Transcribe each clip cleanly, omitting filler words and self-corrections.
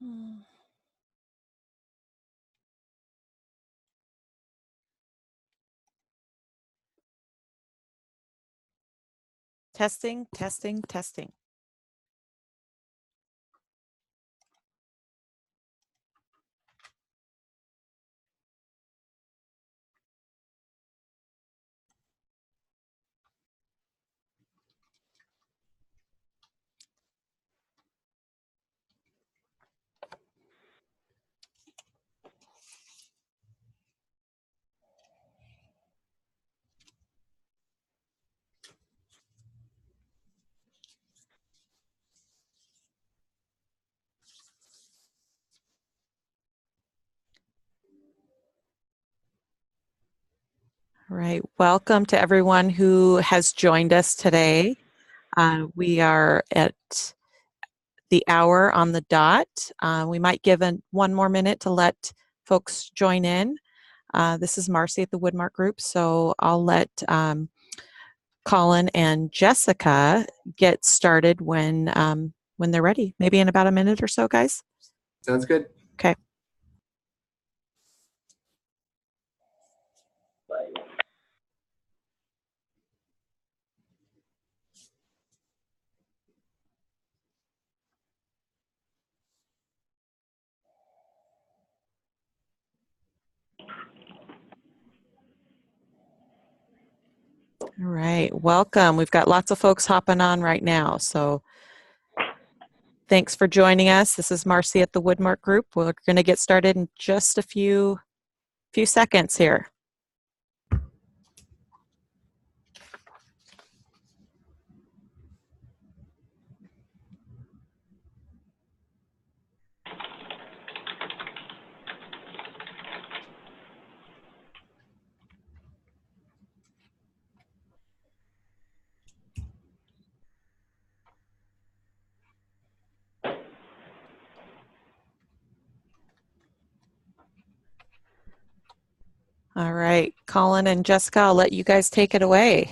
Hmm. Testing, testing, testing. All right, welcome to everyone who has joined us today. We are at the hour on the dot. We might give one more minute to let folks join in. This is Marcy at the Woodmark Group, so I'll let Colin and Jessica get started when they're ready. Maybe in about a minute or so, guys. Sounds good. Okay. All right, welcome. We've got lots of folks hopping on right now, so thanks for joining us. This is Marcy at the Woodmark Group. We're going to get started in just a few seconds here. All right, Colin and Jessica, I'll let you guys take it away.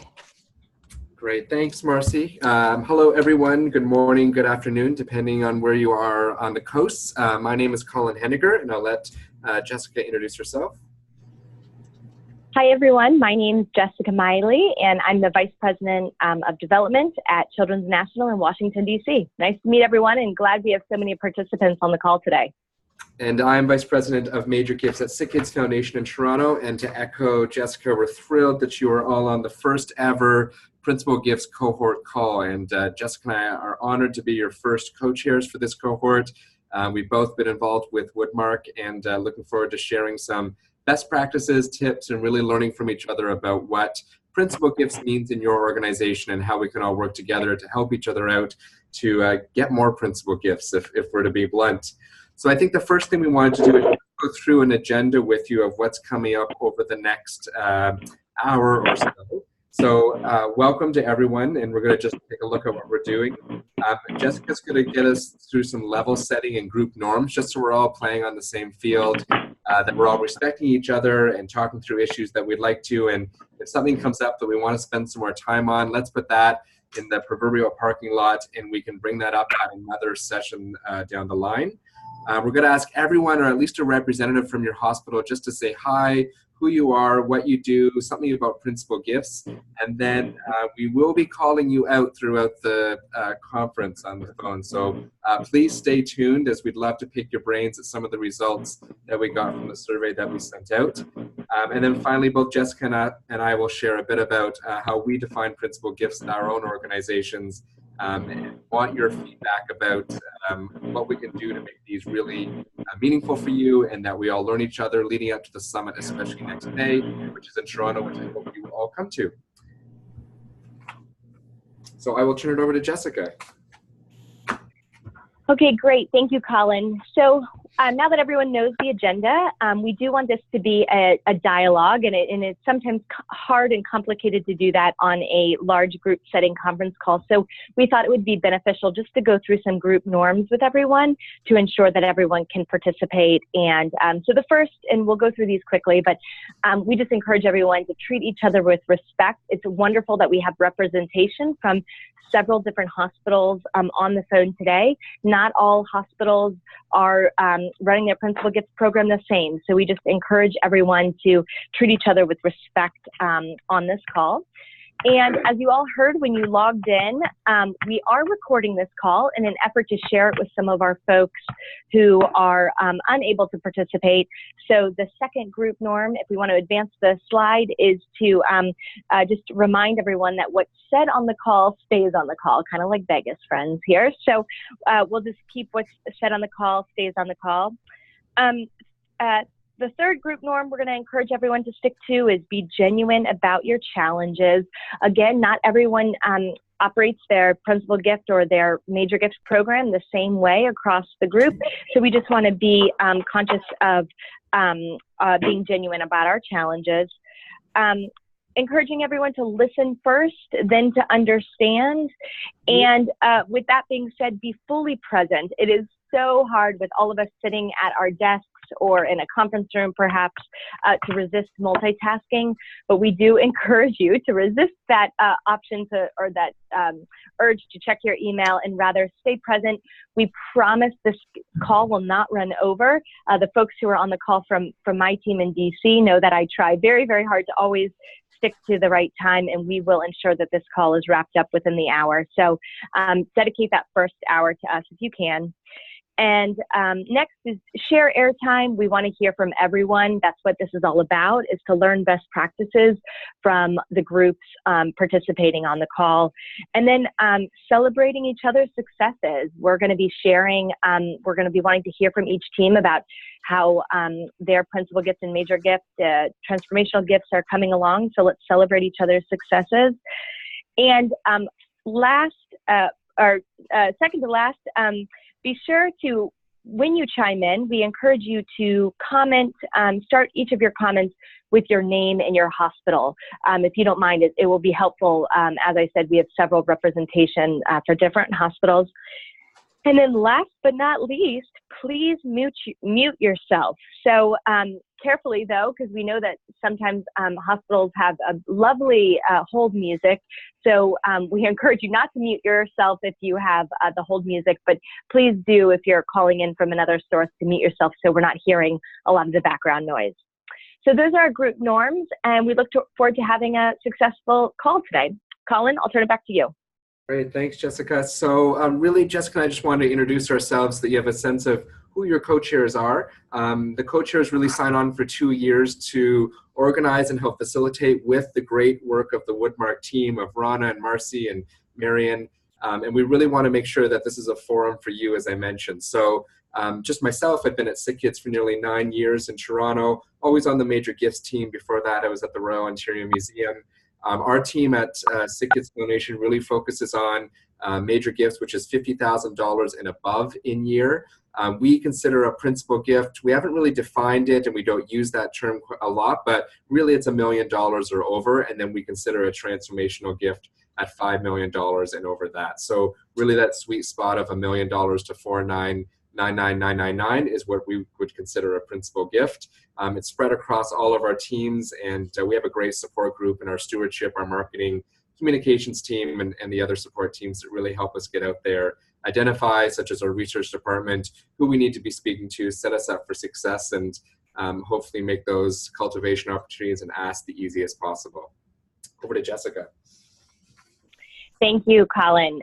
Great, thanks, Marcy. Hello, everyone. Good morning, good afternoon, depending on where you are on the coast. My name is Colin Hennigar, and I'll let Jessica introduce herself. Hi, everyone. My name is Jessica Miley, and I'm the Vice President of Development at Children's National in Washington, D.C. Nice to meet everyone, and glad we have so many participants on the call today. And I'm Vice President of Major Gifts at SickKids Foundation in Toronto. And to echo Jessica, we're thrilled that you are all on the first ever Principal Gifts cohort call. And Jessica and I are honored to be your first co-chairs for this cohort. We've both been involved with Woodmark and looking forward to sharing some best practices, tips, and really learning from each other about what Principal Gifts means in your organization and how we can all work together to help each other out to get more Principal Gifts, if we're to be blunt. So I think the first thing we wanted to do is go through an agenda with you of what's coming up over the next hour or so. So welcome to everyone, and we're going to just take a look at what we're doing. Jessica's going to get us through some level setting and group norms, just so we're all playing on the same field, that we're all respecting each other and talking through issues that we'd like to. And if something comes up that we want to spend some more time on, let's put that in the proverbial parking lot, and we can bring that up at another session down the line. We're going to ask everyone, or at least a representative from your hospital, just to say hi, who you are, what you do, something about Principal Gifts, and then we will be calling you out throughout the conference on the phone. So please stay tuned, as we'd love to pick your brains at some of the results that we got from the survey that we sent out. And then finally, both Jessica and I will share a bit about how we define Principal Gifts in our own organizations, and want your feedback about what we can do to make these really meaningful for you, and that we all learn each other leading up to the summit, especially next May, which is in Toronto, which I hope you will all come to. So I will turn it over to Jessica. Okay, great. Thank you, Colin. So now that everyone knows the agenda, we do want this to be a dialogue, and it's sometimes hard and complicated to do that on a large group setting conference call. So we thought it would be beneficial just to go through some group norms with everyone to ensure that everyone can participate. And so the first, and we'll go through these quickly, but we just encourage everyone to treat each other with respect. It's wonderful that we have representation from several different hospitals on the phone today. Not all hospitals are running their Principal Gifts program the same. So we just encourage everyone to treat each other with respect on this call. And as you all heard when you logged in, we are recording this call in an effort to share it with some of our folks who are unable to participate. So the second group norm, if we want to advance the slide, is to just remind everyone that what's said on the call stays on the call, kind of like Vegas friends here. So we'll just keep what's said on the call stays on the call. The third group norm we're going to encourage everyone to stick to is be genuine about your challenges. Again, not everyone operates their Principal Gift or their Major Gifts program the same way across the group. So we just want to be conscious of being genuine about our challenges. Encouraging everyone to listen first, then to understand. And with that being said, be fully present. It is so hard with all of us sitting at our desks or in a conference room perhaps to resist multitasking, but we do encourage you to resist that option or that urge to check your email and rather stay present. We promise this call will not run over. The folks who are on the call from my team in DC know that I try very, very hard to always stick to the right time, and we will ensure that this call is wrapped up within the hour. So dedicate that first hour to us if you can. And next is share airtime. We want to hear from everyone. That's what this is all about, is to learn best practices from the groups participating on the call. And then celebrating each other's successes. We're going to be sharing, we're going to be wanting to hear from each team about how their Principal Gifts and Major Gifts, transformational gifts are coming along. So let's celebrate each other's successes. And second to last, be sure to, when you chime in, we encourage you to comment, start each of your comments with your name and your hospital. If you don't mind, it will be helpful. As I said, we have several representation for different hospitals. And then last but not least, please mute yourself. So carefully though, because we know that sometimes hospitals have a lovely hold music. So we encourage you not to mute yourself if you have the hold music, but please do, if you're calling in from another source, to mute yourself so we're not hearing a lot of the background noise. So those are our group norms, and we look forward to having a successful call today. Colin, I'll turn it back to you. Great, thanks, Jessica. So really, Jessica and I just wanted to introduce ourselves so that you have a sense of who your co-chairs are. The co-chairs really sign on for 2 years to organize and help facilitate with the great work of the Woodmark team of Rana and Marcy and Marion. And we really want to make sure that this is a forum for you, as I mentioned. So just myself, I've been at SickKids for nearly 9 years in Toronto, always on the Major Gifts team. Before that, I was at the Royal Ontario Museum. Our team at SickKids Foundation really focuses on Major Gifts, which is $50,000 and above in year. We consider a principal gift, we haven't really defined it and we don't use that term a lot, but really it's $1 million or over, and then we consider a transformational gift at $5 million and over that. So really that sweet spot of $1 million to 4,999,999 is what we would consider a principal gift. It's spread across all of our teams, and we have a great support group in our stewardship, our marketing, communications team, and the other support teams that really help us get out there, identify, such as our research department, who we need to be speaking to, set us up for success, and hopefully make those cultivation opportunities and asks the easiest possible. Over to Jessica. Thank you, Colin.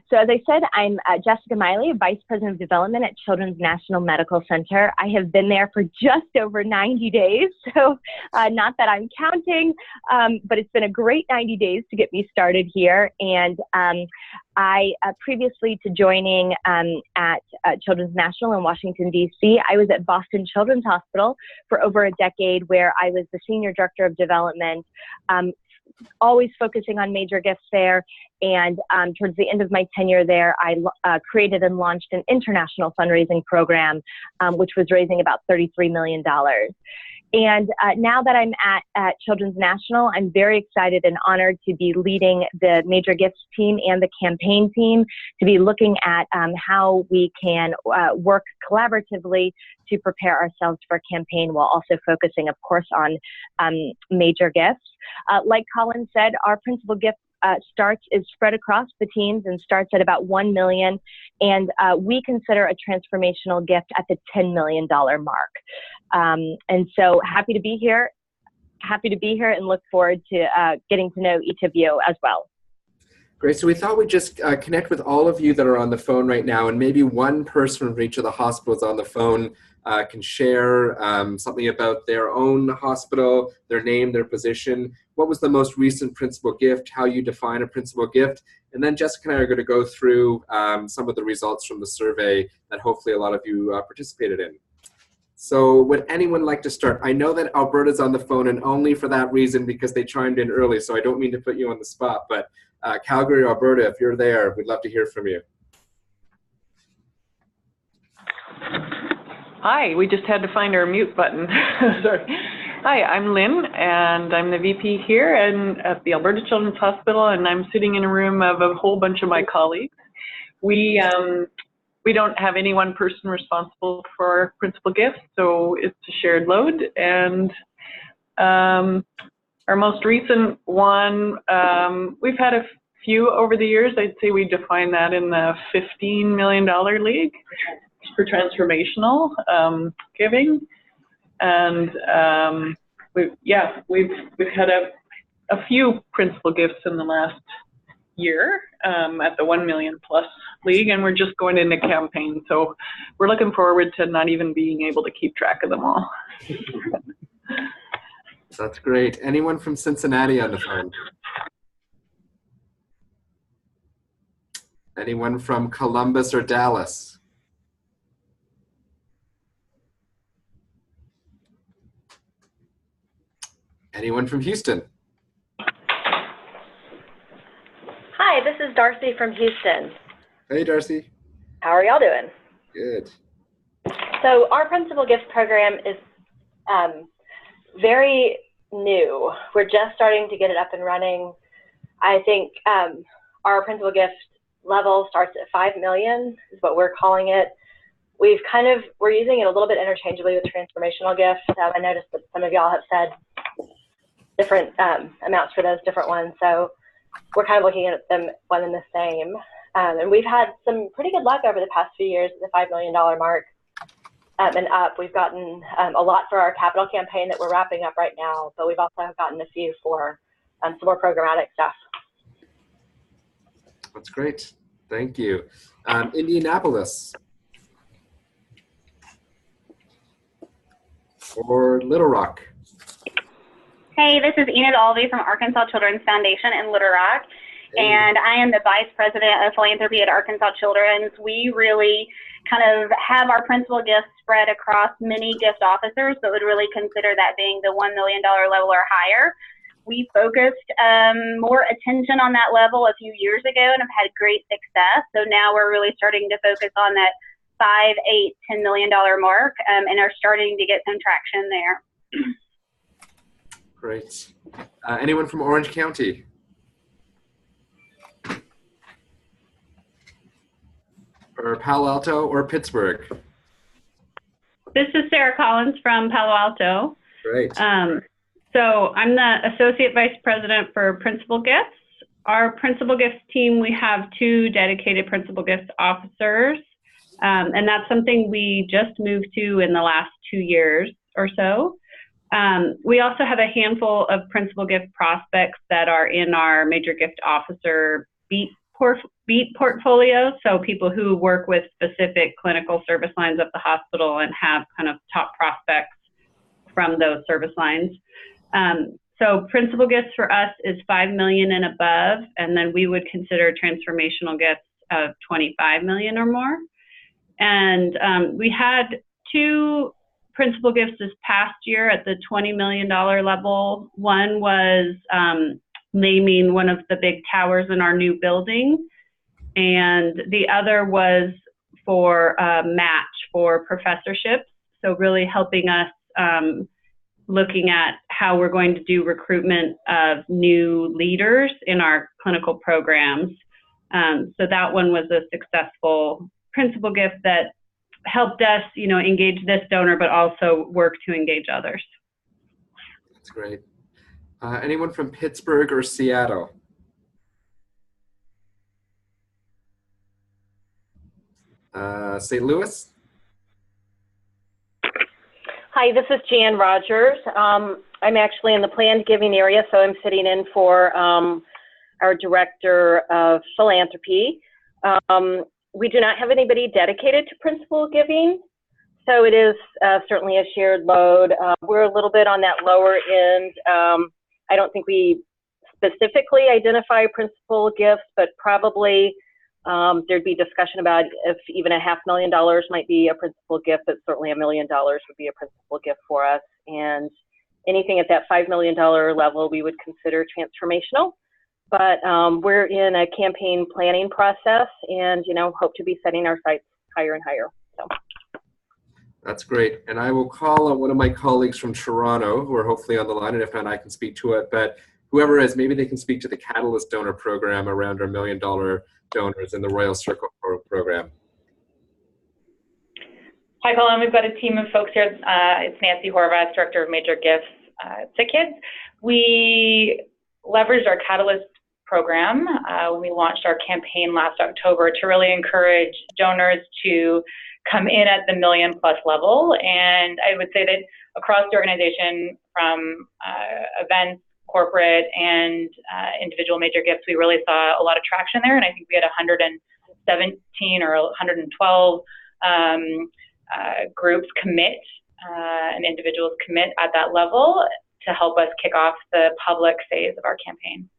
So as I said, I'm Jessica Miley, Vice President of Development at Children's National Medical Center. I have been there for just over 90 days, so not that I'm counting, but it's been a great 90 days to get me started here. And I, previously to joining at Children's National in Washington, D.C., I was at Boston Children's Hospital for over a decade, where I was the Senior Director of Development, always focusing on major gifts there. And towards the end of my tenure there, I created and launched an international fundraising program, which was raising about $33 million. And now that I'm at Children's National, I'm very excited and honored to be leading the Major Gifts team and the campaign team, to be looking at how we can work collaboratively to prepare ourselves for a campaign, while also focusing, of course, on major gifts. Like Colin said, our principal gift is spread across the teams and starts at about 1 million. And we consider a transformational gift at the $10 million mark. And so happy to be here and look forward to getting to know each of you as well. Great. So we thought we'd just connect with all of you that are on the phone right now, and maybe one person from each of the hospitals on the phone can share something about their own hospital, their name, their position. What was the most recent principal gift, how you define a principal gift, and then Jessica and I are going to go through some of the results from the survey that hopefully a lot of you participated in. So would anyone like to start? I know that Alberta's on the phone, and only for that reason because they chimed in early, so I don't mean to put you on the spot, but Calgary, Alberta, if you're there, we'd love to hear from you. Hi, we just had to find our mute button. Sorry. Hi, I'm Lynn, and I'm the VP here at the Alberta Children's Hospital, and I'm sitting in a room of a whole bunch of my colleagues. We don't have any one person responsible for principal gifts, so it's a shared load. And our most recent one, we've had a few over the years. I'd say we define that in the $15 million league for transformational giving. And we've had a few principal gifts in the last year at the 1 million plus league, and we're just going into campaign. So we're looking forward to not even being able to keep track of them all. That's great. Anyone from Cincinnati on the phone? Anyone from Columbus or Dallas? Anyone from Houston? Hi, this is Darcy from Houston. Hey, Darcy. How are y'all doing? Good. So our principal gift program is very new. We're just starting to get it up and running. I think our principal gift level starts at 5 million is what we're calling it. We're using it a little bit interchangeably with transformational gifts. I noticed that some of y'all have said different amounts for those different ones. So we're kind of looking at them one and the same. And we've had some pretty good luck over the past few years at the $5 million mark and up. We've gotten a lot for our capital campaign that we're wrapping up right now, but we've also gotten a few for some more programmatic stuff. That's great. Thank you. Indianapolis or Little Rock? Hey, this is Enid Alvey from Arkansas Children's Foundation in Little Rock, and I am the Vice President of Philanthropy at Arkansas Children's. We really kind of have our principal gifts spread across many gift officers, but would really consider that being the $1 million level or higher. We focused more attention on that level a few years ago and have had great success. So now we're really starting to focus on that $5, $8, $10 million mark and are starting to get some traction there. Great. Anyone from Orange County? Or Palo Alto or Pittsburgh? This is Sarah Collins from Palo Alto. Great. So I'm the Associate Vice President for Principal Gifts. Our Principal Gifts team, we have 2 dedicated Principal Gifts officers, and that's something we just moved to in the last 2 years or so. We also have a handful of Principal Gift prospects that are in our Major Gift Officer beat portfolio, so people who work with specific clinical service lines of the hospital and have kind of top prospects from those service lines. So principal gifts for us is 5 million and above, and then we would consider transformational gifts of 25 million or more. And we had 2 principal gifts this past year at the $20 million level. One was naming one of the big towers in our new building, and the other was for a match for professorships. So really helping us looking at how we're going to do recruitment of new leaders in our clinical programs. So that one was a successful principal gift that helped us, engage this donor, but also work to engage others. That's great. Anyone from Pittsburgh or Seattle? St. Louis? Hi, this is Jan Rogers. I'm actually in the planned giving area, so I'm sitting in for our director of philanthropy. We do not have anybody dedicated to principal giving, so it is certainly a shared load. We're a little bit on that lower end. I don't think we specifically identify principal gifts, but probably there'd be discussion about if even $500,000 might be a principal gift, but certainly $1 million would be a principal gift for us. And anything at that $5 million level, we would consider transformational. But we're in a campaign planning process and, hope to be setting our sights higher and higher. So. That's great. And I will call on one of my colleagues from Toronto who are hopefully on the line, and if not, I can speak to it. But whoever is, maybe they can speak to the Catalyst donor program around our $1 million donors in the Royal Circle program. Hi, Colin. We've got a team of folks here. It's Nancy Horvath, Director of Major Gifts at SickKids. We leveraged our Catalyst program when we launched our campaign last October to really encourage donors to come in at the $1 million+ level. And I would say that across the organization, from events, corporate, and individual major gifts, we really saw a lot of traction there. And I think we had 117 or 112 groups commit and individuals commit at that level to help us kick off the public phase of our campaign.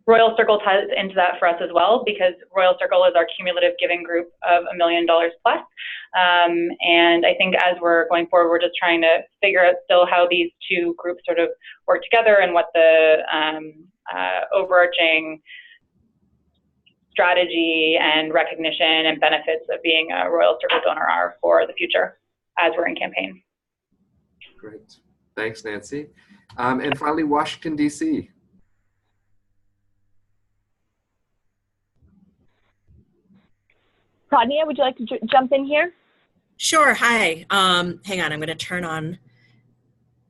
Royal Circle ties into that for us as well, because Royal Circle is our cumulative giving group of $1 million+. And I think as we're going forward, we're just trying to figure out still how these two groups sort of work together and what the overarching strategy and recognition and benefits of being a Royal Circle donor are for the future as we're in campaign. Great. Thanks, Nancy. And finally, Washington, D.C. Pradnya, would you like to jump in here? Sure. Hi. Hang on. I'm going to turn on.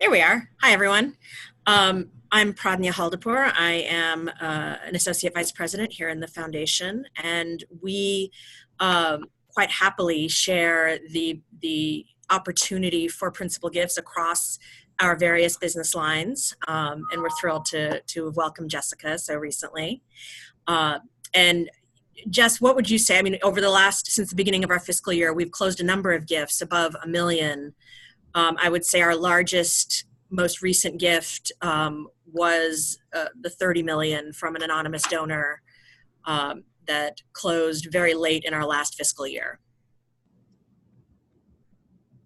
There we are. Hi, everyone. I'm Pradnya Haldapur. I am an Associate Vice President here in the Foundation, and we quite happily share the opportunity for principal gifts across our various business lines, and we're thrilled to welcome Jessica so recently. And Jess, what would you say? I mean, since the beginning of our fiscal year, we've closed a number of gifts above $1 million. I would say our largest, most recent gift was the $30 million from an anonymous donor that closed very late in our last fiscal year.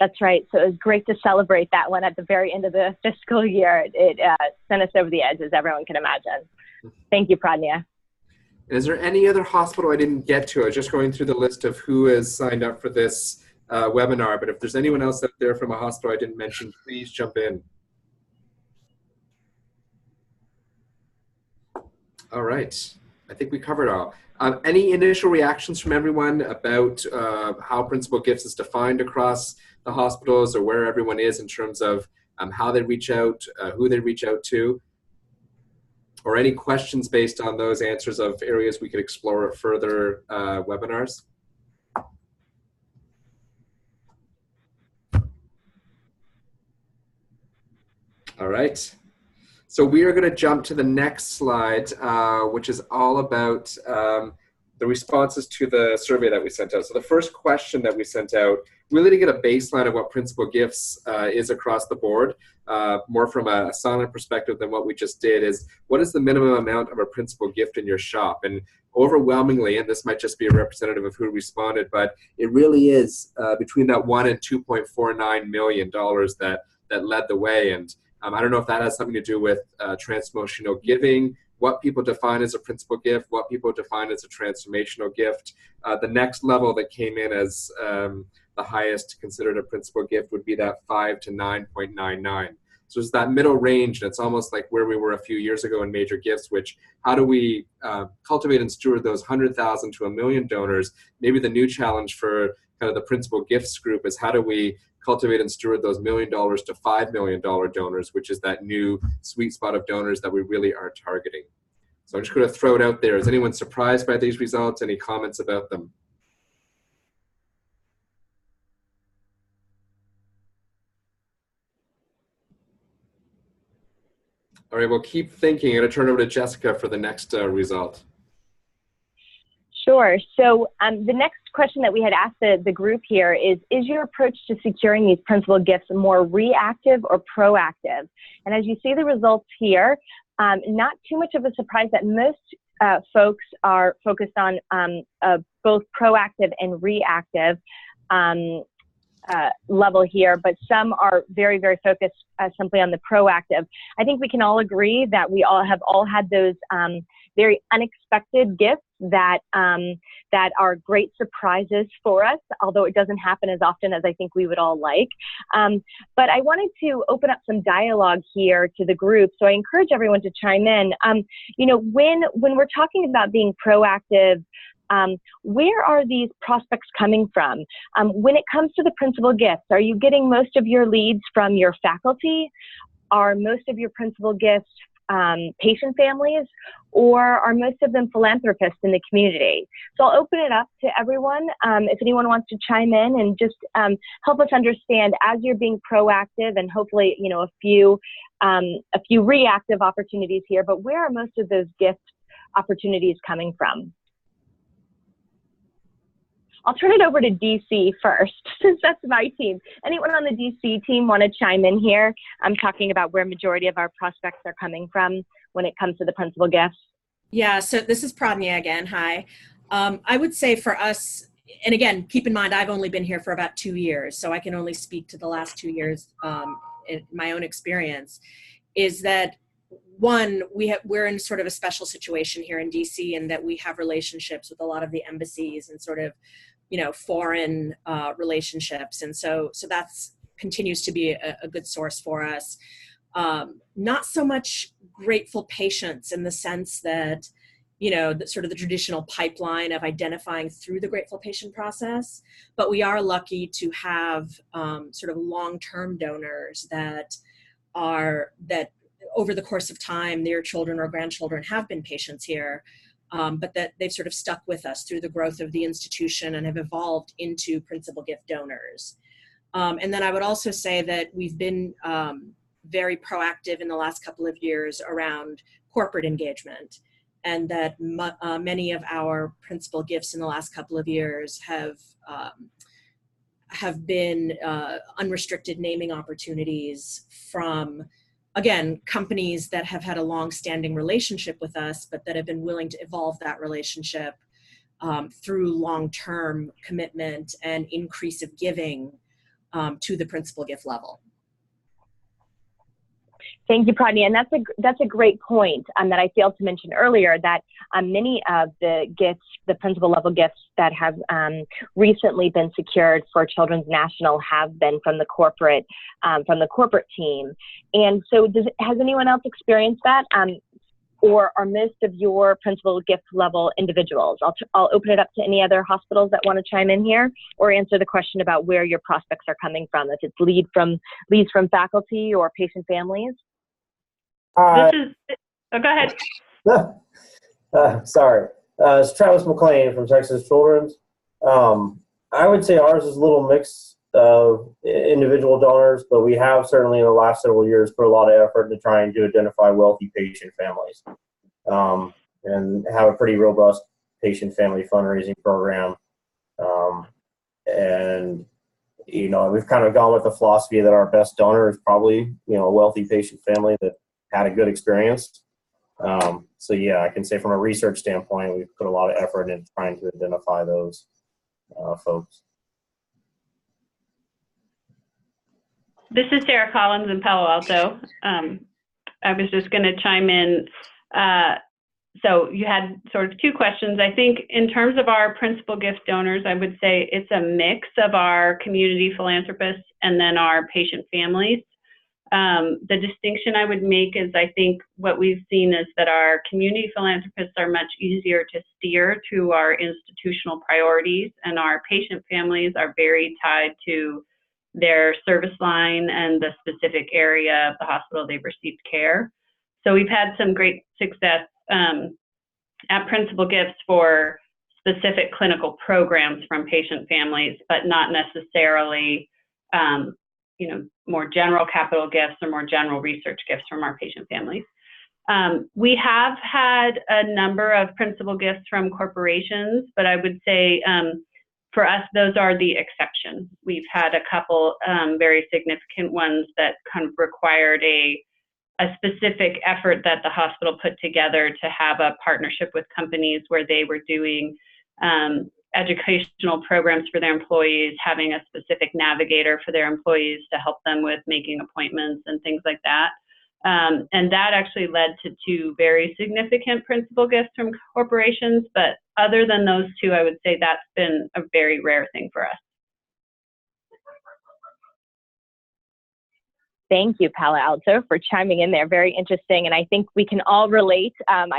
That's right. So it was great to celebrate that one at the very end of the fiscal year. It sent us over the edge, as everyone can imagine. Thank you, Pradnya. Is there any other hospital I didn't get to? I was just going through the list of who has signed up for this webinar, but if there's anyone else out there from a hospital I didn't mention, please jump in. All right. I think we covered all. Any initial reactions from everyone about how principal gifts is defined across the hospitals, or where everyone is in terms of how they reach out, who they reach out to? Or any questions based on those answers of areas we could explore at further webinars? All right. So we are going to jump to the next slide, which is all about the responses to the survey that we sent out. So the first question that we sent out, really to get a baseline of what principal gifts is across the board, more from a silent perspective than what we just did, is what is the minimum amount of a principal gift in your shop? And overwhelmingly, and this might just be a representative of who responded, but it really is between that $1 and $2.49 million that led the way. And I don't know if that has something to do with transformational giving, what people define as a principal gift, what people define as a transformational gift. The next level that came in as the highest considered a principal gift would be that 5 to 9.99. So it's that middle range, and it's almost like where we were a few years ago in major gifts, which how do we cultivate and steward those 100,000 to 1 million donors? Maybe the new challenge for kind of the principal gifts group is how do we cultivate and steward those $1 million to $5 million donors, which is that new sweet spot of donors that we really are targeting. So I'm just going to throw it out there. Is anyone surprised by these results? Any comments about them? All right, well, keep thinking. I'm going to turn it over to Jessica for the next result. Sure. So the next question that we had asked the group here is your approach to securing these principal gifts more reactive or proactive? And as you see the results here, not too much of a surprise that most folks are focused on both proactive and reactive level here, but some are very, very focused simply on the proactive. I think we can all agree that we all have had those very unexpected gifts that that are great surprises for us, although it doesn't happen as often as I think we would all like. But I wanted to open up some dialogue here to the group, so I encourage everyone to chime in. You know, when we're talking about being proactive, where are these prospects coming from? When it comes to the principal gifts, are you getting most of your leads from your faculty? Are most of your principal gifts patient families, or are most of them philanthropists in the community? So I'll open it up to everyone. If anyone wants to chime in and just help us understand as you're being proactive, and hopefully, you know, a few reactive opportunities here, but where are most of those gift opportunities coming from? I'll turn it over to DC first, since that's my team. Anyone on the DC team want to chime in here? I'm talking about where majority of our prospects are coming from when it comes to the principal gifts. Yeah, so this is Pradnya again. Hi. I would say for us, and again, keep in mind, I've only been here for about 2 years, so I can only speak to the last 2 years in my own experience, is that one, we're in sort of a special situation here in DC, in that we have relationships with a lot of the embassies and sort of, you know, foreign relationships. And so that's continues to be a good source for us. Not so much grateful patients in the sense that, you know, sort of the traditional pipeline of identifying through the grateful patient process, but we are lucky to have sort of long-term donors that over the course of time, their children or grandchildren have been patients here, but that they've sort of stuck with us through the growth of the institution and have evolved into principal gift donors. And then I would also say that we've been very proactive in the last couple of years around corporate engagement, and that many of our principal gifts in the last couple of years have been unrestricted naming opportunities from, again, companies that have had a long-standing relationship with us, but that have been willing to evolve that relationship through long-term commitment and increase of giving to the principal gift level. Thank you, Pradnya, and that's a great point that I failed to mention earlier, that many of the gifts, the principal level gifts that have recently been secured for Children's National have been from the corporate team. And so has anyone else experienced that? Or are most of your principal gift level individuals? I'll open it up to any other hospitals that want to chime in here, or answer the question about where your prospects are coming from, if it's leads from faculty or patient families. Oh, go ahead. Sorry. It's Travis McLean from Texas Children's. I would say ours is a little mix of individual donors, but we have certainly in the last several years put a lot of effort to trying to identify wealthy patient families, and have a pretty robust patient family fundraising program. And, you know, we've kind of gone with the philosophy that our best donor is probably, you know, a wealthy patient family that had a good experience. So yeah, I can say from a research standpoint, we've put a lot of effort in trying to identify those folks. This is Sarah Collins in Palo Alto. I was just going to chime in. So you had sort of two questions. I think in terms of our principal gift donors, I would say it's a mix of our community philanthropists and then our patient families. The distinction I would make is, I think what we've seen is that our community philanthropists are much easier to steer to our institutional priorities, and our patient families are very tied to their service line and the specific area of the hospital they've received care. So we've had some great success at Principal Gifts for specific clinical programs from patient families, but not necessarily you know, more general capital gifts or more general research gifts from our patient families. We have had a number of principal gifts from corporations, but I would say for us, those are the exception. We've had a couple very significant ones that kind of required a specific effort that the hospital put together to have a partnership with companies where they were doing educational programs for their employees, having a specific navigator for their employees to help them with making appointments and things like that. And that actually led to 2 very significant principal gifts from corporations. But other than those 2, I would say that's been a very rare thing for us. Thank you, Palo Alto, for chiming in there. Very interesting. And I think we can all relate. I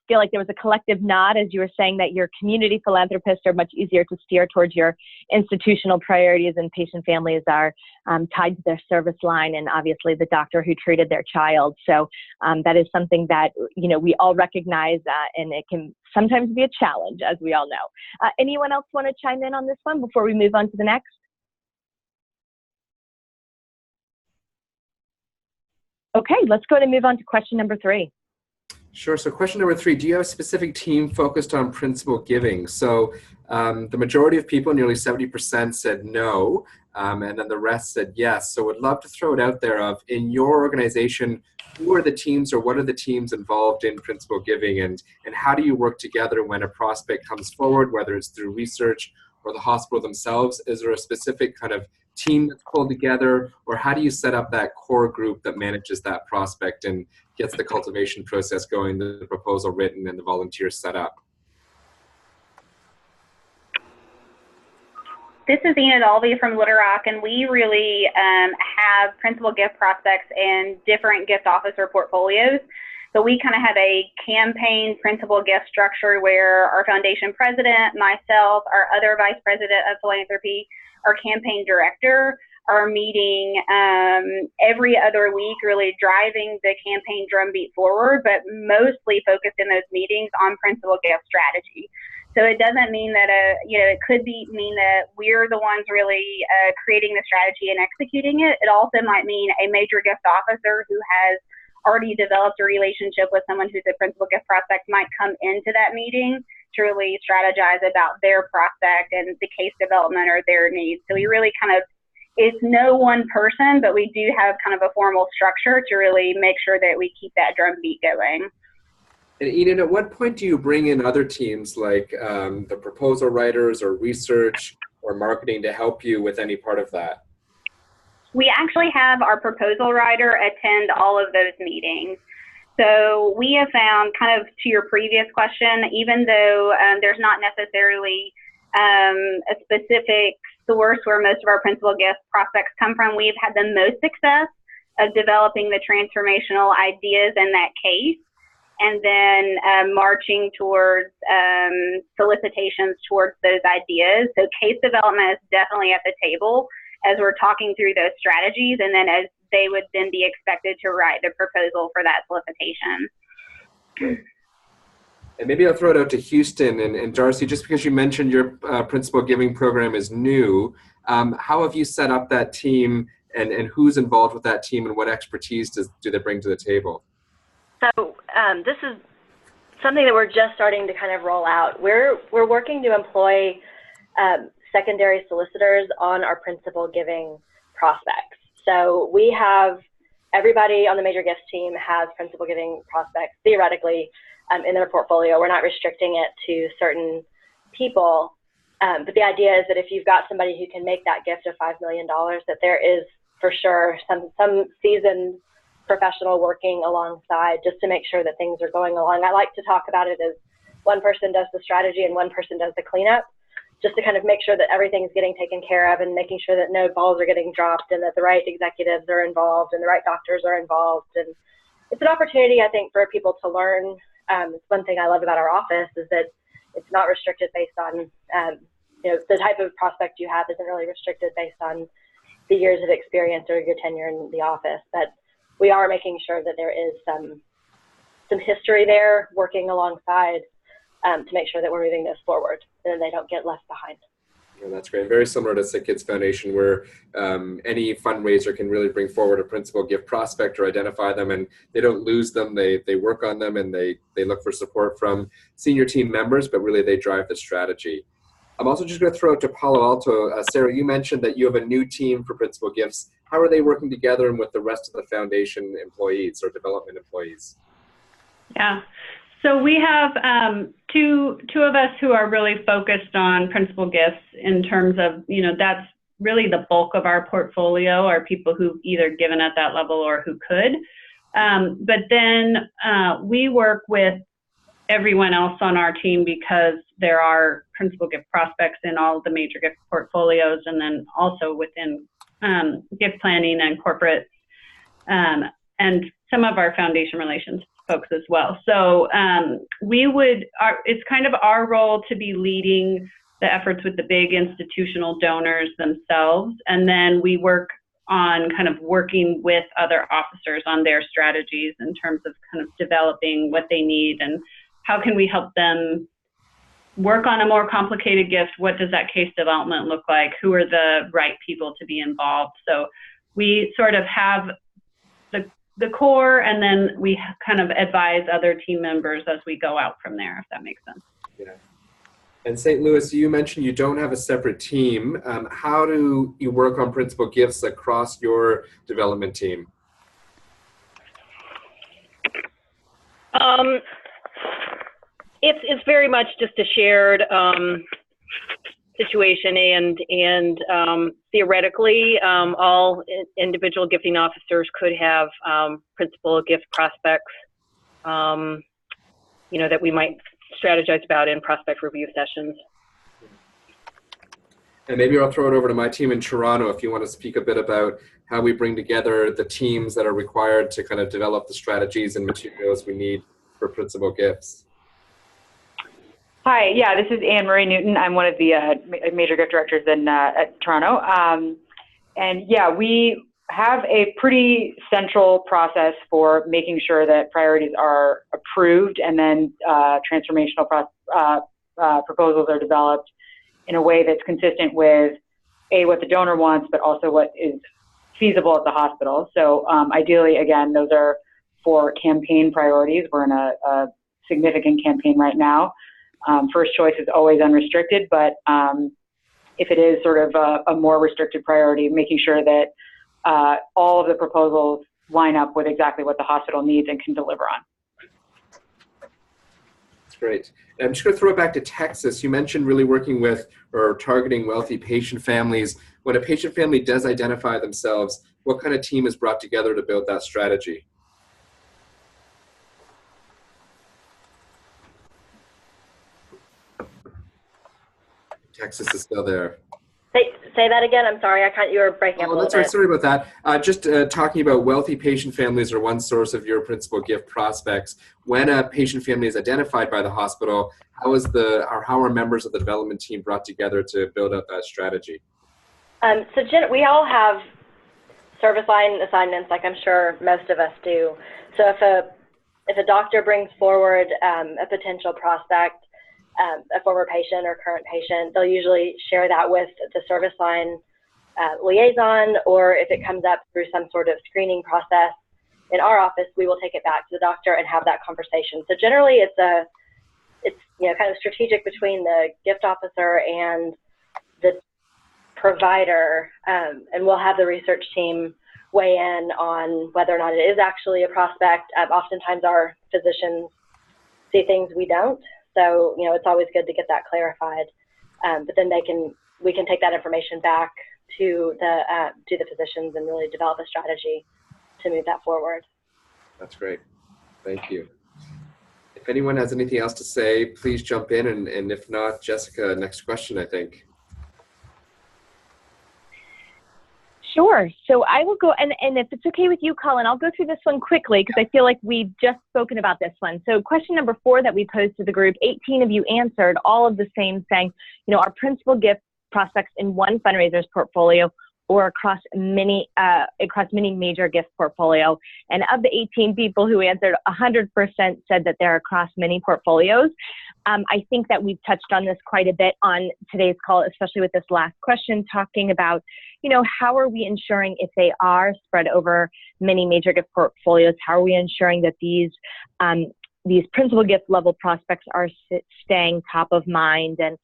feel like there was a collective nod as you were saying that your community philanthropists are much easier to steer towards your institutional priorities, and patient families are tied to their service line and obviously the doctor who treated their child. So that is something that, you know, we all recognize, and it can sometimes be a challenge, as we all know. Anyone else want to chime in on this one before we move on to the next? Okay, let's go to move on to question number 3. Sure. So question number 3, do you have a specific team focused on principal giving? So the majority of people, nearly 70%, said no, and then the rest said yes. So would love to throw it out there of, in your organization, who are the teams or what are the teams involved in principal giving, and how do you work together when a prospect comes forward, whether it's through research or the hospital themselves? Is there a specific kind of team that's pulled together, or how do you set up that core group that manages that prospect and gets the cultivation process going, the proposal written, and the volunteers set up? This is Enid Alvey from Little Rock, and we really have principal gift prospects and different gift officer portfolios. So we kind of have a campaign principal gift structure where our foundation president, myself, our other vice president of philanthropy, our campaign director are meeting every other week, really driving the campaign drumbeat forward, but mostly focused in those meetings on principal gift strategy. So it doesn't mean that, it could mean that we're the ones really creating the strategy and executing it. It also might mean a major gift officer who has already developed a relationship with someone who's a principal gift prospect might come into that meeting to really strategize about their prospect and the case development or their needs. So we really kind of, it's no one person, but we do have kind of a formal structure to really make sure that we keep that drumbeat going. And Enid, at what point do you bring in other teams like the proposal writers or research or marketing to help you with any part of that? We actually have our proposal writer attend all of those meetings. So we have found, kind of to your previous question, even though there's not necessarily a specific source where most of our principal gift prospects come from, we've had the most success of developing the transformational ideas in that case, and then marching towards solicitations towards those ideas. So case development is definitely at the table as we're talking through those strategies, and then as they would then be expected to write the proposal for that solicitation. And maybe I'll throw it out to Houston and Darcy, just because you mentioned your principal giving program is new. How have you set up that team, and who's involved with that team, and what expertise do they bring to the table? So this is something that we're just starting to kind of roll out. We're working to employ secondary solicitors on our principal giving prospects. So we have everybody on the major gifts team has principal giving prospects theoretically in their portfolio. We're not restricting it to certain people, but the idea is that if you've got somebody who can make that gift of $5 million, that there is for sure some seasoned professional working alongside just to make sure that things are going along. I like to talk about it as one person does the strategy and one person does the cleanup, just to kind of make sure that everything's getting taken care of and making sure that no balls are getting dropped and that the right executives are involved and the right doctors are involved. And it's an opportunity, I think, for people to learn. It's one thing I love about our office is that it's not restricted based on, the type of prospect you have isn't really restricted based on the years of experience or your tenure in the office. But we are making sure that there is some history there working alongside to make sure that we're moving this forward and they don't get left behind. Yeah, that's great. Very similar to SickKids Foundation, where any fundraiser can really bring forward a principal gift prospect or identify them, and they don't lose them. They work on them, and they look for support from senior team members, but really they drive the strategy. I'm also just going to throw it to Palo Alto. Sarah, you mentioned that you have a new team for principal gifts. How are they working together and with the rest of the foundation employees or development employees? Yeah. So we have two of us who are really focused on principal gifts in terms of, that's really the bulk of our portfolio, are people who've either given at that level or who could. But then we work with everyone else on our team because there are principal gift prospects in all of the major gift portfolios, and then also within gift planning and corporate, and some of our foundation relations folks as well. So it's kind of our role to be leading the efforts with the big institutional donors themselves, and then we work on kind of working with other officers on their strategies in terms of kind of developing what they need and how can we help them work on a more complicated gift. What does that case development look like? Who are the right people to be involved? So we sort of have the core, and then we kind of advise other team members as we go out from there, if that makes sense. Yeah. And St. Louis, you mentioned you don't have a separate team. How do you work on principal gifts across your development team? It's very much just a shared situation, and theoretically, all individual gifting officers could have principal gift prospects, that we might strategize about in prospect review sessions. And maybe I'll throw it over to my team in Toronto if you want to speak a bit about how we bring together the teams that are required to kind of develop the strategies and materials we need for principal gifts. Hi, yeah, this is Anne Marie Newton. I'm one of the major gift directors at Toronto. And yeah, we have a pretty central process for making sure that priorities are approved, and then transformational proposals are developed in a way that's consistent with what the donor wants, but also what is feasible at the hospital. So ideally, again, those are for campaign priorities. We're in a significant campaign right now. First choice is always unrestricted, but if it is sort of a more restricted priority, making sure that all of the proposals line up with exactly what the hospital needs and can deliver on. That's great. And I'm just going to throw it back to Texas. You mentioned really working with or targeting wealthy patient families. When a patient family does identify themselves, what kind of team is brought together to build that strategy? Texas is still there. Say that again. I'm sorry. You were breaking up a little bit. Sorry about that. Just talking about wealthy patient families are one source of your principal gift prospects. When a patient family is identified by the hospital, how are members of the development team brought together to build up that strategy? So Jen, we all have service line assignments, like I'm sure most of us do. So if a doctor brings forward a potential prospect, a former patient or current patient, they'll usually share that with the service line liaison, or if it comes up through some sort of screening process in our office, we will take it back to the doctor and have that conversation. So generally it's kind of strategic between the gift officer and the provider, and we'll have the research team weigh in on whether or not it is actually a prospect. Oftentimes our physicians see things we don't. So, it's always good to get that clarified, but then we can take that information back to the physicians and really develop a strategy to move that forward. That's great. Thank you. If anyone has anything else to say, please jump in, and if not, Jessica, next question, I think. Sure. So I will go, and if it's okay with you, Colin, I'll go through this one quickly because I feel like we've just spoken about this one. So question number 4 that we posed to the group, 18 of you answered all of the same, saying, our principal gift prospects in one fundraiser's portfolio or across many major gift portfolio. And of the 18 people who answered, 100% said that they're across many portfolios. I think that we've touched on this quite a bit on today's call, especially with this last question, talking about, how are we ensuring if they are spread over many major gift portfolios, how are we ensuring that these principal gift level prospects are staying top of mind? And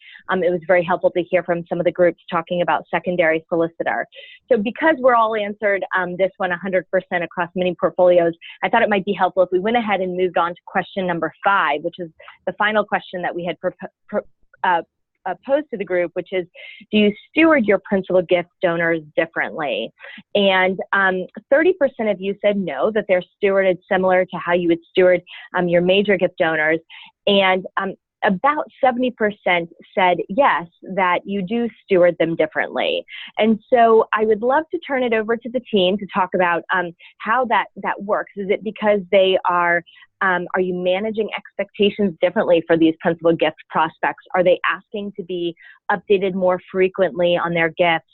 it was very helpful to hear from some of the groups talking about secondary solicitor. So because we're all answered this one 100% across many portfolios, I thought it might be helpful if we went ahead and moved on to question number 5, which is the final question that we had posed to the group, which is, do you steward your principal gift donors differently? And 30% of you said no, that they're stewarded similar to how you would steward your major gift donors. And about 70% said yes, that you do steward them differently. And so I would love to turn it over to the team to talk about how that works. Is it because they are you managing expectations differently for these principal gift prospects? Are they asking to be updated more frequently on their gifts?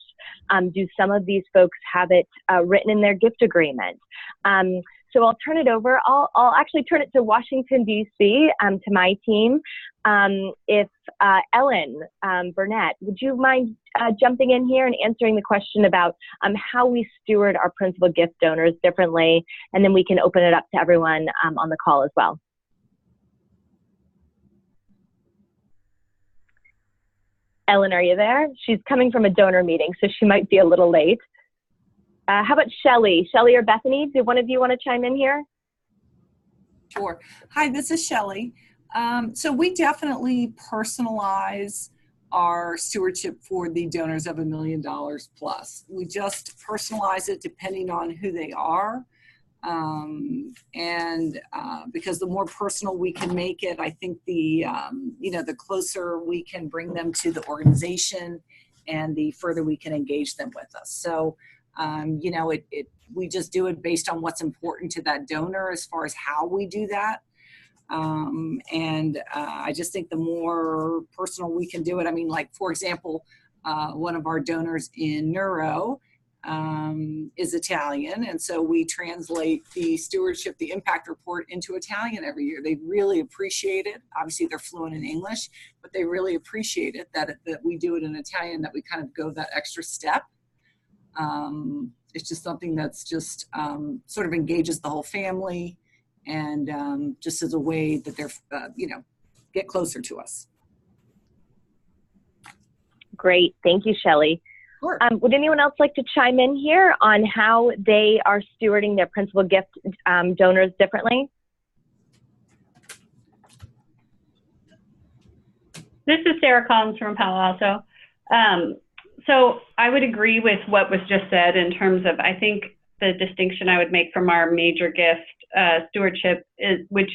Do some of these folks have it written in their gift agreement? So I'll turn it over. I'll actually turn it to Washington, D.C., to my team. If Ellen Burnett, would you mind jumping in here and answering the question about how we steward our principal gift donors differently, and then we can open it up to everyone on the call as well. Ellen, are you there? She's coming from a donor meeting, so she might be a little late. How about Shelley? Shelley or Bethany, do one of you want to chime in here? Sure. Hi, this is Shelley. So we definitely personalize our stewardship for the donors of $1 million plus. We just personalize it depending on who they are. Because the more personal we can make it, I think the closer we can bring them to the organization and the further we can engage them with us. So, we just do it based on what's important to that donor as far as how we do that. I just think the more personal we can do it, like, for example, one of our donors in neuro is Italian, and so we translate the stewardship, the impact report, into Italian every year. They really appreciate it. Obviously, they're fluent in English, but they really appreciate it that we do it in Italian, that we kind of go that extra step. It's just something that's just sort of engages the whole family, and just as a way that they're, get closer to us. Great. Thank you, Shelley. Sure. Would anyone else like to chime in here on how they are stewarding their principal gift donors differently? This is Sarah Collins from Palo Alto. So I would agree with what was just said in terms of, I think the distinction I would make from our major gift stewardship, which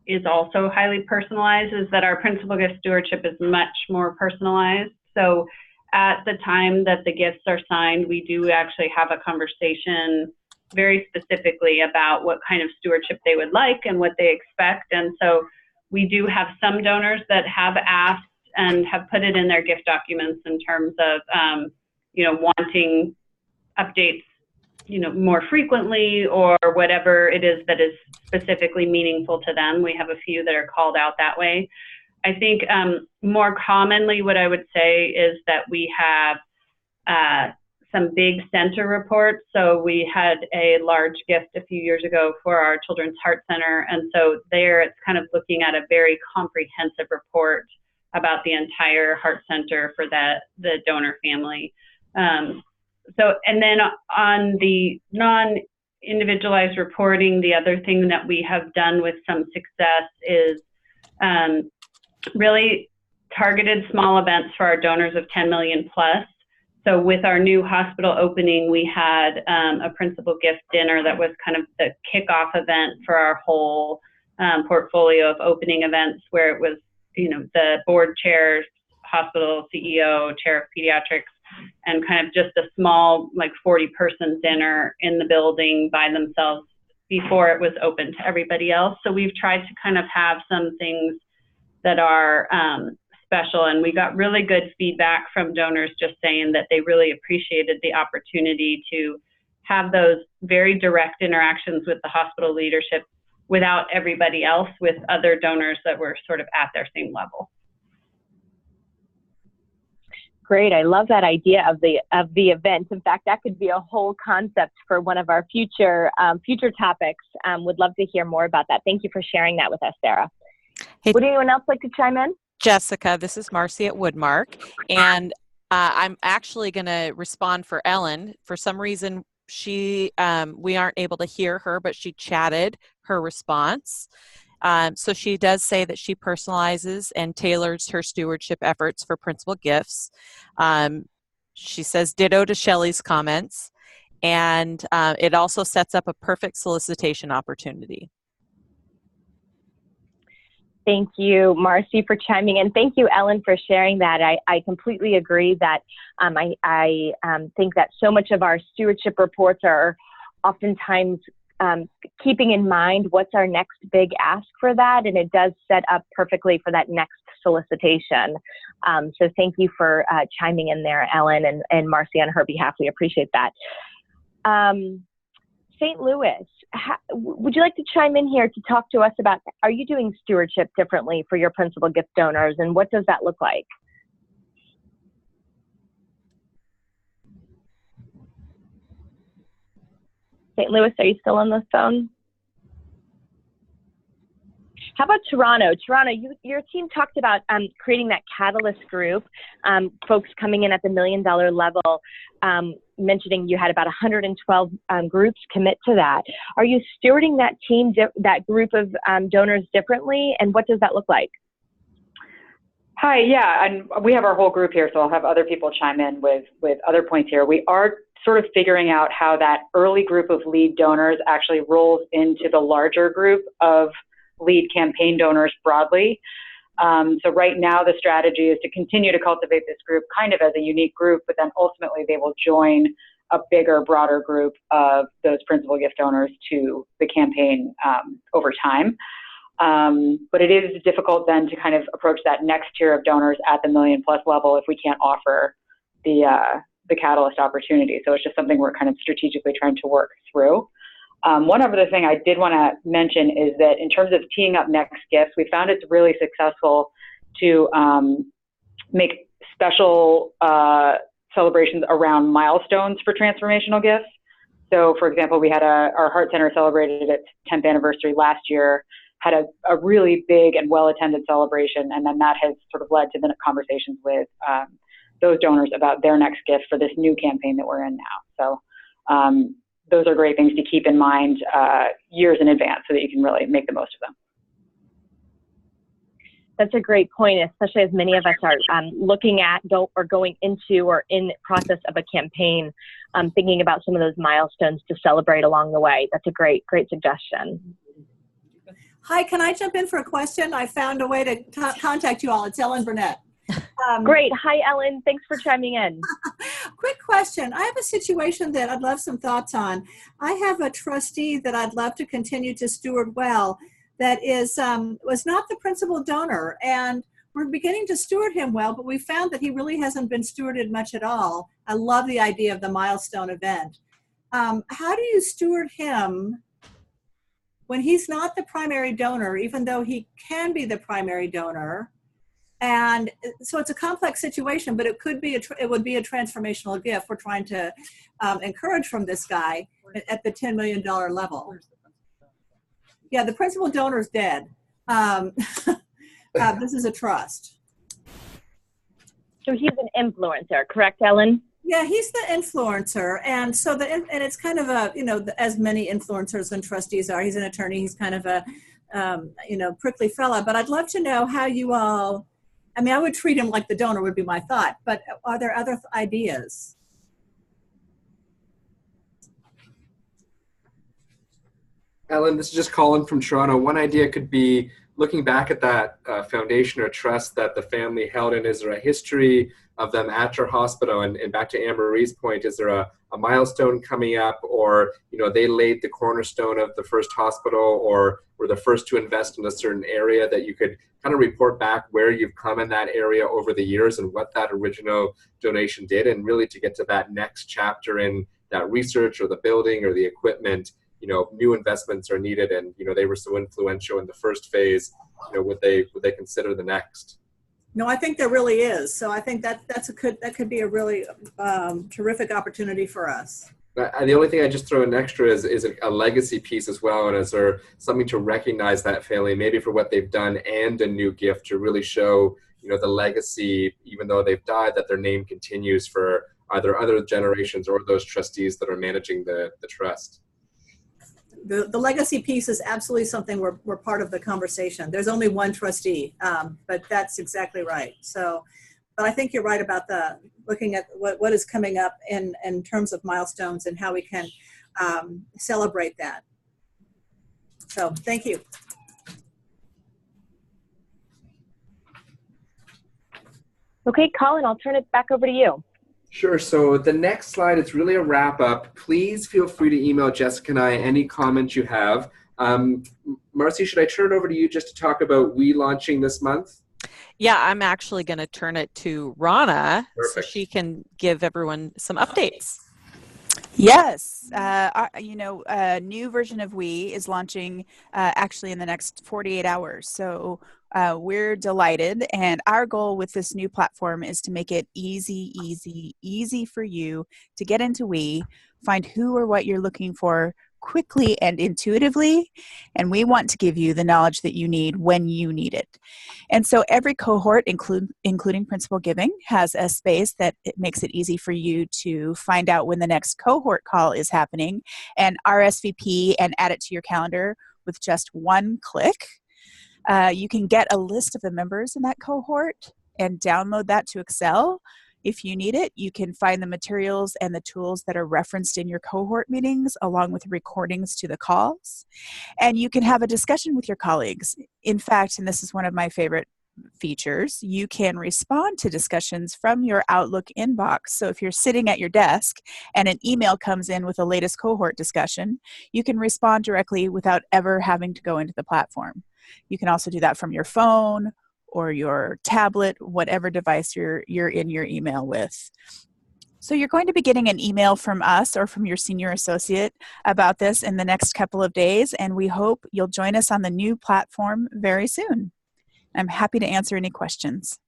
is also highly personalized, is that our principal gift stewardship is much more personalized. So at the time that the gifts are signed, we do actually have a conversation very specifically about what kind of stewardship they would like and what they expect. And so we do have some donors that have asked and have put it in their gift documents in terms of, wanting updates, more frequently, or whatever it is that is specifically meaningful to them. We have a few that are called out that way. I think more commonly what I would say is that we have some big center reports. So we had a large gift a few years ago for our Children's Heart Center. And so there it's kind of looking at a very comprehensive report about the entire heart center for the donor family. And then on the non-individualized reporting, the other thing that we have done with some success is really targeted small events for our donors of 10 million plus. So with our new hospital opening, we had a principal gift dinner that was kind of the kickoff event for our whole portfolio of opening events, where it was, the board chairs, hospital CEO, chair of pediatrics, and kind of just a small, like 40-person dinner in the building by themselves before it was open to everybody else. So we've tried to kind of have some things that are special, and we got really good feedback from donors just saying that they really appreciated the opportunity to have those very direct interactions with the hospital leadership without everybody else, with other donors that were sort of at their same level. Great. I love that idea of the event. In fact, that could be a whole concept for one of our future topics. Would love to hear more about that. Thank you for sharing that with us, Sarah. Hey, would anyone else like to chime in? Jessica, this is Marcy at Woodmark, and I'm actually going to respond for Ellen. For some reason, we aren't able to hear her, but she chatted her response. So she does say that she personalizes and tailors her stewardship efforts for principal gifts. She says ditto to Shelley's comments, and it also sets up a perfect solicitation opportunity. Thank you, Marcy, for chiming in. Thank you, Ellen, for sharing that. I completely agree that I think that so much of our stewardship reports are oftentimes keeping in mind what's our next big ask for that, and it does set up perfectly for that next solicitation. So thank you for chiming in there, Ellen, and Marcy, on her behalf. We appreciate that. St. Louis, would you like to chime in here to talk to us about, are you doing stewardship differently for your principal gift donors, and what does that look like? St. Louis, are you still on the phone? How about Toronto? Toronto, your team talked about creating that catalyst group, folks coming in at the $1 million level, mentioning you had about 112 groups commit to that. Are you stewarding that team, that group of donors differently, and what does that look like? Hi, yeah, and we have our whole group here, so I'll have other people chime in with other points here. We are sort of figuring out how that early group of lead donors actually rolls into the larger group of lead campaign donors broadly. So right now the strategy is to continue to cultivate this group kind of as a unique group, but then ultimately they will join a bigger, broader group of those principal gift donors to the campaign over time. But it is difficult then to kind of approach that next tier of donors at the $1 million+ level if we can't offer the catalyst opportunity. So it's just something we're kind of strategically trying to work through. One other thing I did want to mention is that in terms of teeing up next gifts, we found it's really successful to make special celebrations around milestones for transformational gifts. So, for example, we had our Heart Center celebrated its 10th anniversary last year, had a really big and well-attended celebration, and then that has sort of led to the conversations with those donors about their next gift for this new campaign that we're in now. So those are great things to keep in mind years in advance so that you can really make the most of them. That's a great point, especially as many of us are looking at or going into or in process of a campaign, thinking about some of those milestones to celebrate along the way. That's a great suggestion. Hi, can I jump in for a question? I found a way to contact you all. It's Ellen Burnett. Great. Hi, Ellen. Thanks for chiming in. Quick question. I have a situation that I'd love some thoughts on. I have a trustee that I'd love to continue to steward well that was not the principal donor, and we're beginning to steward him well, but we found that he really hasn't been stewarded much at all. I love the idea of the milestone event. How do you steward him when he's not the primary donor, even though he can be the primary donor? And so it's a complex situation, but it would be a transformational gift we're trying to encourage from this guy at the $10 million level. Yeah, the principal donor is dead. This is a trust. So he's an influencer, correct, Ellen? Yeah, he's the influencer, and so and it's kind of a, as many influencers and trustees are. He's an attorney. He's kind of a prickly fella. But I'd love to know how you all. I mean, I would treat him like the donor would be my thought. But are there other ideas? Ellen, this is just Colin from Toronto. One idea could be looking back at that foundation or trust that the family held in. Is there a history of them at your hospital? And back to Anne-Marie's point, is there a milestone coming up, or they laid the cornerstone of the first hospital, or were the first to invest in a certain area that you could kind of report back where you've come in that area over the years and what that original donation did, and really to get to that next chapter in that research or the building or the equipment, new investments are needed, and they were so influential in the first phase, would they consider the next? No, I think there really is. So I think that could be a really terrific opportunity for us. The only thing I just throw in extra is a legacy piece as well, and is there something to recognize that family, maybe for what they've done, and a new gift to really show the legacy, even though they've died, that their name continues for either other generations or those trustees that are managing the trust. The legacy piece is absolutely something we're part of the conversation. There's only one trustee, but that's exactly right. So, but I think you're right about looking at what is coming up in terms of milestones and how we can celebrate that. So thank you. Okay, Colin, I'll turn it back over to you. Sure. So the next slide is really a wrap up. Please feel free to email Jessica and I any comments you have. Marcy, should I turn it over to you just to talk about We launching this month? Yeah, I'm actually going to turn it to Rana. Perfect. So she can give everyone some updates. Yes, a new version of We is launching actually in the next 48 hours. So we're delighted, and our goal with this new platform is to make it easy for you to get into We, find who or what you're looking for quickly and intuitively, and we want to give you the knowledge that you need when you need it. And so every cohort, including principal giving, has a space that it makes it easy for you to find out when the next cohort call is happening and RSVP and add it to your calendar with just one click. You can get a list of the members in that cohort and download that to Excel. If you need it, you can find the materials and the tools that are referenced in your cohort meetings, along with recordings to the calls. And you can have a discussion with your colleagues. In fact, and this is one of my favorite features, you can respond to discussions from your Outlook inbox. So if you're sitting at your desk and an email comes in with the latest cohort discussion, you can respond directly without ever having to go into the platform. You can also do that from your phone or your tablet, whatever device you're in your email with. So you're going to be getting an email from us or from your senior associate about this in the next couple of days, and we hope you'll join us on the new platform very soon. I'm happy to answer any questions.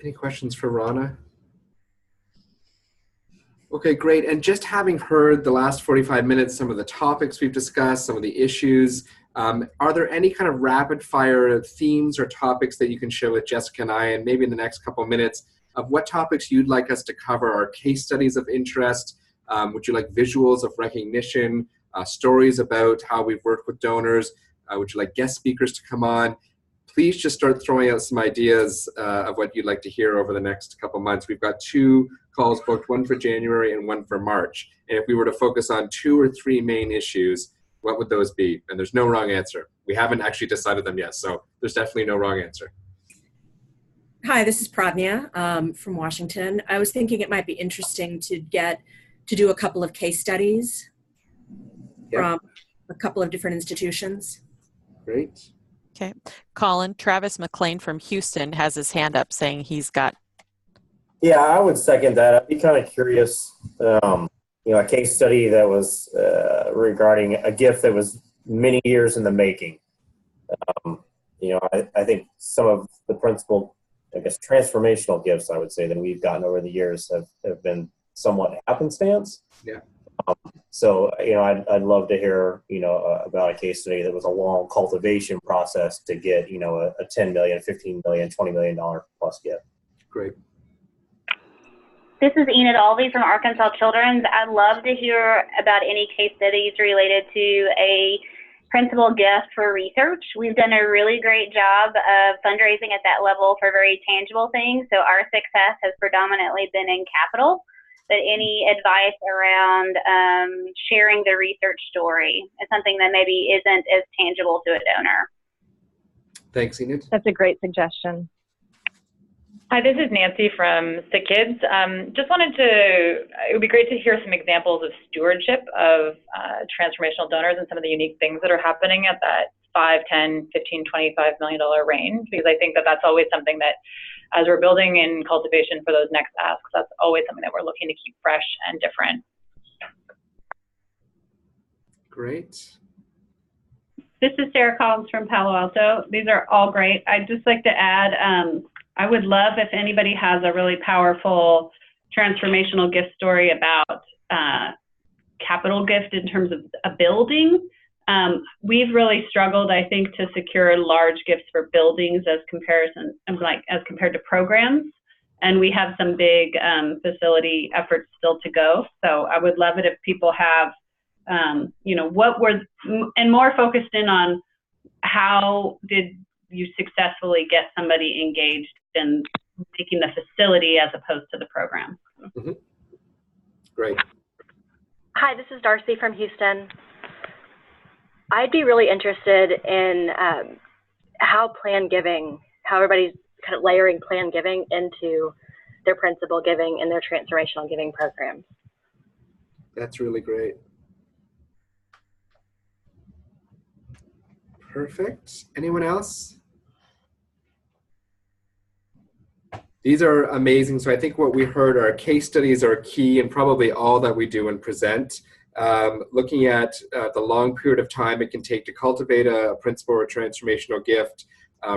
Any questions for Rana? Okay, great. And just having heard the last 45 minutes, some of the topics we've discussed, some of the issues, are there any kind of rapid fire themes or topics that you can share with Jessica and I, and maybe in the next couple of minutes, of what topics you'd like us to cover? Are case studies of interest? Would you like visuals of recognition, stories about how we've worked with donors? Would you like guest speakers to come on? Please just start throwing out some ideas of what you'd like to hear over the next couple months. We've got 2 calls booked, one for January and one for March. And if we were to focus on 2 or 3 main issues, what would those be? And there's no wrong answer. We haven't actually decided them yet, so there's definitely no wrong answer. Hi, this is Pradnya from Washington. I was thinking it might be interesting to do a couple of case studies from a couple of different institutions. Great. Okay. Colin, Travis McLean from Houston has his hand up saying he's got. Yeah, I would second that. I'd be kind of curious, a case study that was regarding a gift that was many years in the making. I think some of the principal, transformational gifts, I would say, that we've gotten over the years have been somewhat happenstance. Yeah. So, I'd love to hear, about a case study that was a long cultivation process to get, a $10 million, $15 million, $20 million plus gift. Great. This is Enid Alvey from Arkansas Children's. I'd love to hear about any case studies related to a principal gift for research. We've done a really great job of fundraising at that level for very tangible things. So our success has predominantly been in capital, but any advice around sharing the research story is something that maybe isn't as tangible to a donor. Thanks, Enid. That's a great suggestion. Hi, this is Nancy from SickKids. Just wanted to, it would be great to hear some examples of stewardship of transformational donors and some of the unique things that are happening at that $5, $10, $15, $25 million range, because I think that that's always something that, as we're building in cultivation for those next asks, that's always something that we're looking to keep fresh and different. Great. This is Sarah Collins from Palo Alto. These are all great. I'd just like to add, I would love if anybody has a really powerful transformational gift story about capital gift in terms of a building. We've really struggled, I think, to secure large gifts for buildings as compared to programs. And we have some big facility efforts still to go. So I would love it if people have, and more focused in on how did you successfully get somebody engaged in making the facility as opposed to the program. Mm-hmm. Great. Hi, this is Darcy from Houston. I'd be really interested in how everybody's kind of layering planned giving into their principal giving and their transformational giving programs. That's really great. Perfect. Anyone else? These are amazing. So I think what we heard are case studies are key and probably all that we do and present. Looking at the long period of time it can take to cultivate a principal or transformational gift,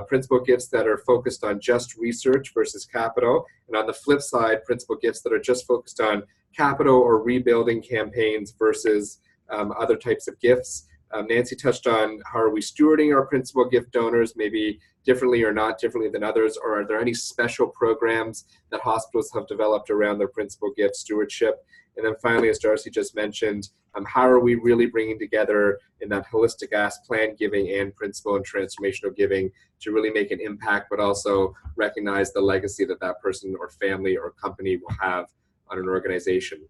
principal gifts that are focused on just research versus capital, and on the flip side, principal gifts that are just focused on capital or rebuilding campaigns versus other types of gifts. Nancy touched on how are we stewarding our principal gift donors, maybe differently or not differently than others, or are there any special programs that hospitals have developed around their principal gift stewardship? And then finally, as Darcy just mentioned, how are we really bringing together in that holistic planned giving and principal and transformational giving to really make an impact, but also recognize the legacy that that person or family or company will have on an organization.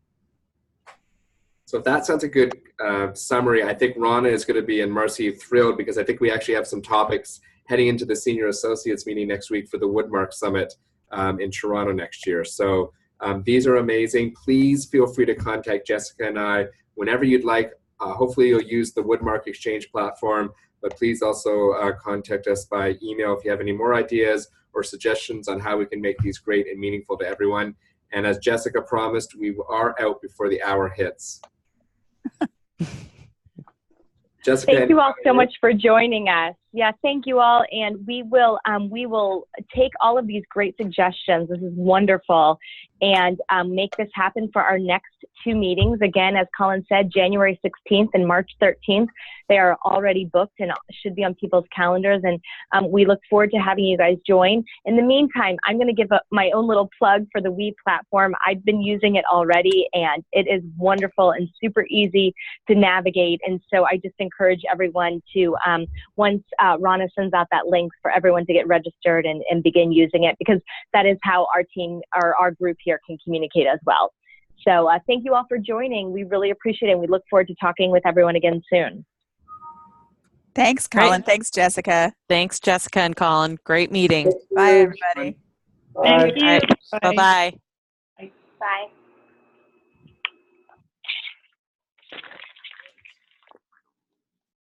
So if that sounds a good summary, I think Rana is going to be, and Marcy, thrilled because I think we actually have some topics heading into the Senior Associates meeting next week for the Woodmark Summit in Toronto next year. So these are amazing. Please feel free to contact Jessica and I whenever you'd like. Hopefully you'll use the Woodmark Exchange platform, but please also contact us by email if you have any more ideas or suggestions on how we can make these great and meaningful to everyone. And as Jessica promised, we are out before the hour hits. Jessica, thank you all so much for joining us. Yeah, thank you all, and we will take all of these great suggestions. This is wonderful, and make this happen for our next two meetings. Again, as Colin said, January 16th and March 13th. They are already booked and should be on people's calendars, and we look forward to having you guys join. In the meantime, I'm going to give my own little plug for the We platform. I've been using it already, and it is wonderful and super easy to navigate, and so I just encourage everyone to, once Rana sends out that link for everyone to get registered and begin using it, because that is how our team or our group here can communicate as well. So thank you all for joining. We really appreciate it. And we look forward to talking with everyone again soon. Thanks, Colin. Great. Thanks, Jessica. Thanks, Jessica and Colin. Great meeting. Bye, everybody. Thank you. Bye-bye. Bye.